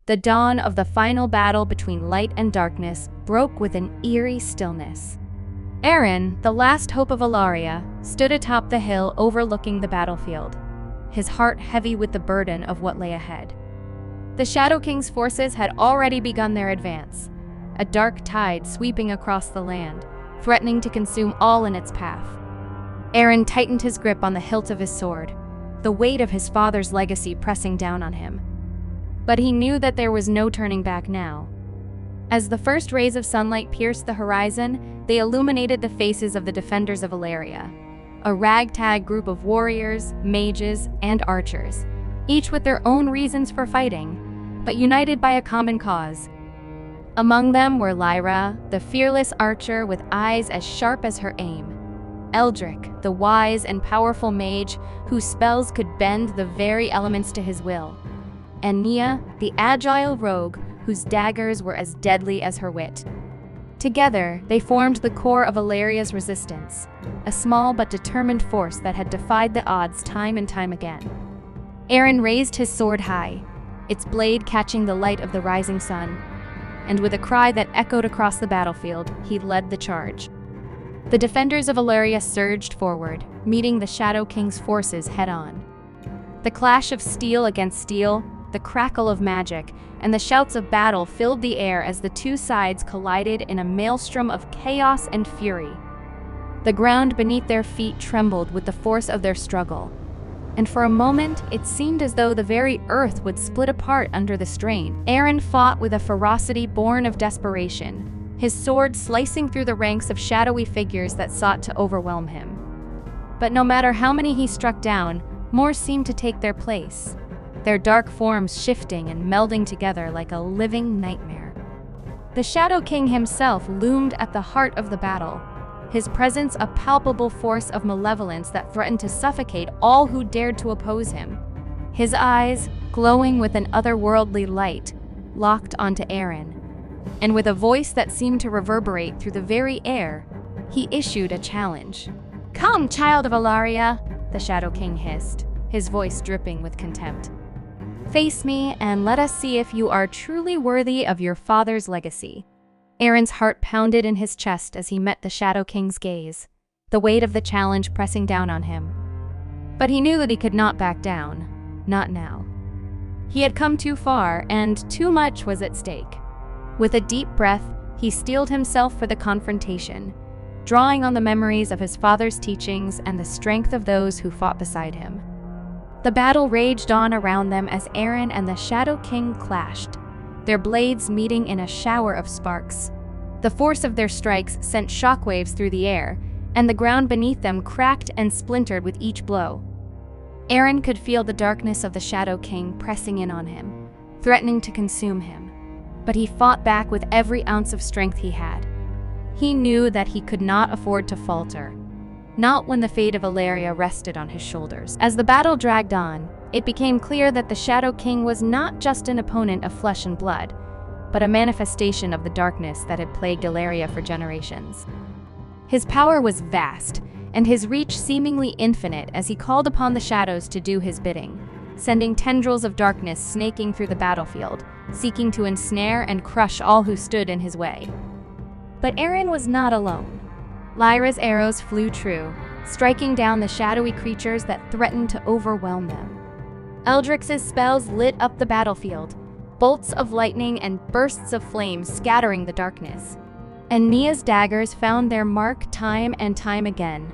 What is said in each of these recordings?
The dawn of the final battle between light and darkness broke with an eerie stillness. Arin, the last hope of Elaria, stood atop the hill overlooking the battlefield, his heart heavy with the burden of what lay ahead. The Shadow King's forces had already begun their advance, a dark tide sweeping across the land, threatening to consume all in its path. Arin tightened his grip on the hilt of his sword, the weight of his father's legacy pressing down on him. But he knew that there was no turning back now. As the first rays of sunlight pierced the horizon, they illuminated the faces of the defenders of Elaria, a ragtag group of warriors, mages, and archers, each with their own reasons for fighting, but united by a common cause. Among them were Lyra, the fearless archer with eyes as sharp as her aim; Eldric, the wise and powerful mage whose spells could bend the very elements to his will; and Nia, the agile rogue whose daggers were as deadly as her wit. Together, they formed the core of Elaria's resistance, a small but determined force that had defied the odds time and time again. Arin raised his sword high, its blade catching the light of the rising sun, and with a cry that echoed across the battlefield, he led the charge. The defenders of Elaria surged forward, meeting the Shadow King's forces head-on. The clash of steel against steel, the crackle of magic, and the shouts of battle filled the air as the two sides collided in a maelstrom of chaos and fury. The ground beneath their feet trembled with the force of their struggle, and for a moment it seemed as though the very earth would split apart under the strain. Arin fought with a ferocity born of desperation, his sword slicing through the ranks of shadowy figures that sought to overwhelm him. But no matter how many he struck down, more seemed to take their place, their dark forms shifting and melding together like a living nightmare. The Shadow King himself loomed at the heart of the battle, his presence a palpable force of malevolence that threatened to suffocate all who dared to oppose him. His eyes, glowing with an otherworldly light, locked onto Arin, and with a voice that seemed to reverberate through the very air, he issued a challenge. "Come, child of Elaria," the Shadow King hissed, his voice dripping with contempt. "Face me, and let us see if you are truly worthy of your father's legacy." Arin's heart pounded in his chest as he met the Shadow King's gaze, the weight of the challenge pressing down on him. But he knew that he could not back down, not now. He had come too far, and too much was at stake. With a deep breath, he steeled himself for the confrontation, drawing on the memories of his father's teachings and the strength of those who fought beside him. The battle raged on around them as Arin and the Shadow King clashed, their blades meeting in a shower of sparks. The force of their strikes sent shockwaves through the air, and the ground beneath them cracked and splintered with each blow. Arin could feel the darkness of the Shadow King pressing in on him, threatening to consume him. But he fought back with every ounce of strength he had. He knew that he could not afford to falter, not when the fate of Elaria rested on his shoulders. As the battle dragged on, it became clear that the Shadow King was not just an opponent of flesh and blood, but a manifestation of the darkness that had plagued Elaria for generations. His power was vast, and his reach seemingly infinite as he called upon the shadows to do his bidding, sending tendrils of darkness snaking through the battlefield, seeking to ensnare and crush all who stood in his way. But Arin was not alone. Lyra's arrows flew true, striking down the shadowy creatures that threatened to overwhelm them. Eldric's spells lit up the battlefield, bolts of lightning and bursts of flame scattering the darkness. And Nia's daggers found their mark time and time again,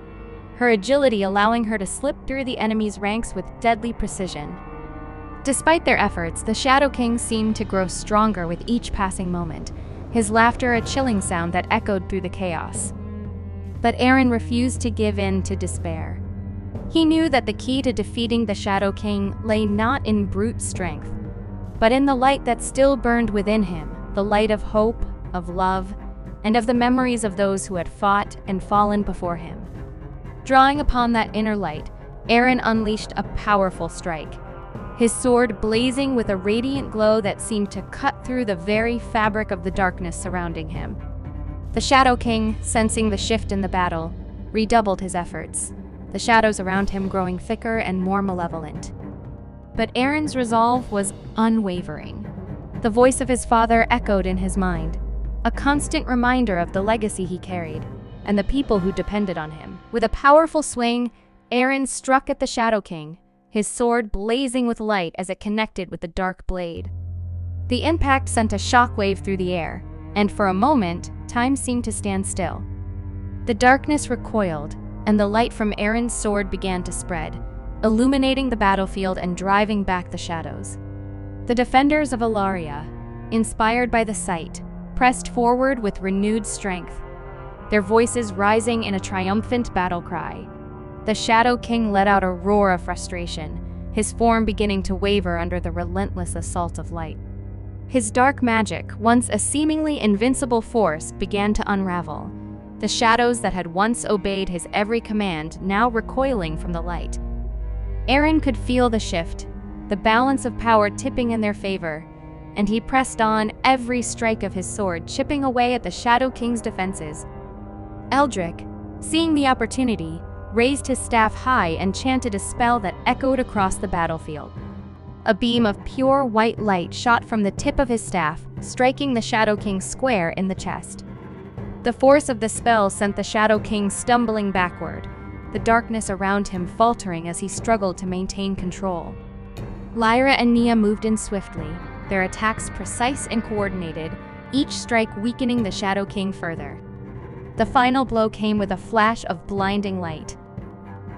her agility allowing her to slip through the enemy's ranks with deadly precision. Despite their efforts, the Shadow King seemed to grow stronger with each passing moment, his laughter a chilling sound that echoed through the chaos. But Arin refused to give in to despair. He knew that the key to defeating the Shadow King lay not in brute strength, but in the light that still burned within him, the light of hope, of love, and of the memories of those who had fought and fallen before him. Drawing upon that inner light, Arin unleashed a powerful strike, his sword blazing with a radiant glow that seemed to cut through the very fabric of the darkness surrounding him. The Shadow King, sensing the shift in the battle, redoubled his efforts, the shadows around him growing thicker and more malevolent. But Arin's resolve was unwavering. The voice of his father echoed in his mind, a constant reminder of the legacy he carried and the people who depended on him. With a powerful swing, Arin struck at the Shadow King, his sword blazing with light as it connected with the dark blade. The impact sent a shockwave through the air, and for a moment, time seemed to stand still. The darkness recoiled, and the light from Arin's sword began to spread, illuminating the battlefield and driving back the shadows. The defenders of Elaria, inspired by the sight, pressed forward with renewed strength, their voices rising in a triumphant battle cry. The Shadow King let out a roar of frustration, his form beginning to waver under the relentless assault of light. His dark magic, once a seemingly invincible force, began to unravel, the shadows that had once obeyed his every command now recoiling from the light. Arin could feel the shift, the balance of power tipping in their favor, and he pressed on, every strike of his sword chipping away at the Shadow King's defenses. Eldric, seeing the opportunity, raised his staff high and chanted a spell that echoed across the battlefield. A beam of pure white light shot from the tip of his staff, striking the Shadow King square in the chest. The force of the spell sent the Shadow King stumbling backward, the darkness around him faltering as he struggled to maintain control. Lyra and Nia moved in swiftly, their attacks precise and coordinated, each strike weakening the Shadow King further. The final blow came with a flash of blinding light.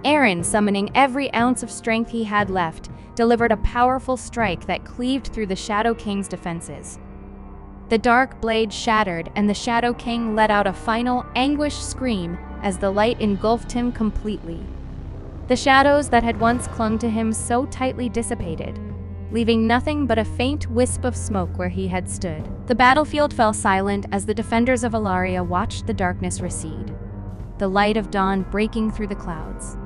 Arin, summoning every ounce of strength he had left, delivered a powerful strike that cleaved through the Shadow King's defenses. The dark blade shattered, and the Shadow King let out a final, anguished scream as the light engulfed him completely. The shadows that had once clung to him so tightly dissipated, leaving nothing but a faint wisp of smoke where he had stood. The battlefield fell silent as the defenders of Elaria watched the darkness recede, the light of dawn breaking through the clouds.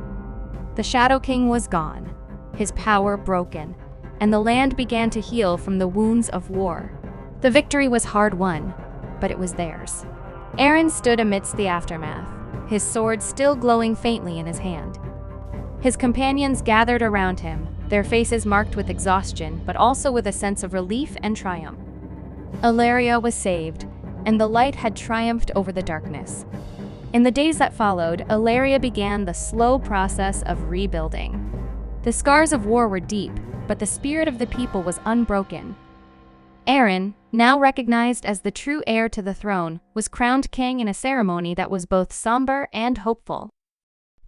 The Shadow King was gone, his power broken, and the land began to heal from the wounds of war. The victory was hard won, but it was theirs. Arin stood amidst the aftermath, his sword still glowing faintly in his hand. His companions gathered around him, their faces marked with exhaustion, but also with a sense of relief and triumph. Elaria was saved, and the light had triumphed over the darkness. In the days that followed, Elaria began the slow process of rebuilding. The scars of war were deep, but the spirit of the people was unbroken. Arin, now recognized as the true heir to the throne, was crowned king in a ceremony that was both somber and hopeful.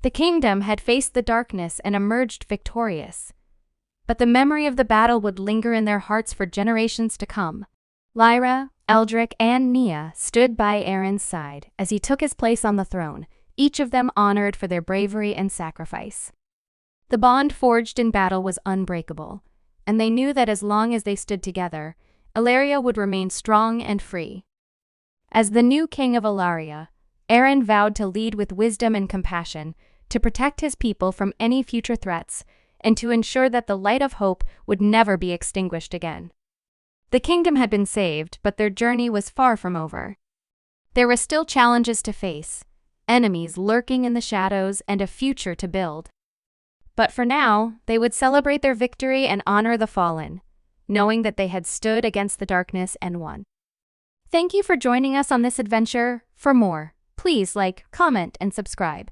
The kingdom had faced the darkness and emerged victorious, but the memory of the battle would linger in their hearts for generations to come. Lyra, Eldric, and Nia stood by Arin's side as he took his place on the throne, each of them honored for their bravery and sacrifice. The bond forged in battle was unbreakable, and they knew that as long as they stood together, Elaria would remain strong and free. As the new king of Elaria, Arin vowed to lead with wisdom and compassion, to protect his people from any future threats, and to ensure that the light of hope would never be extinguished again. The kingdom had been saved, but their journey was far from over. There were still challenges to face, enemies lurking in the shadows, and a future to build. But for now, they would celebrate their victory and honor the fallen, knowing that they had stood against the darkness and won. Thank you for joining us on this adventure. For more, please like, comment, and subscribe.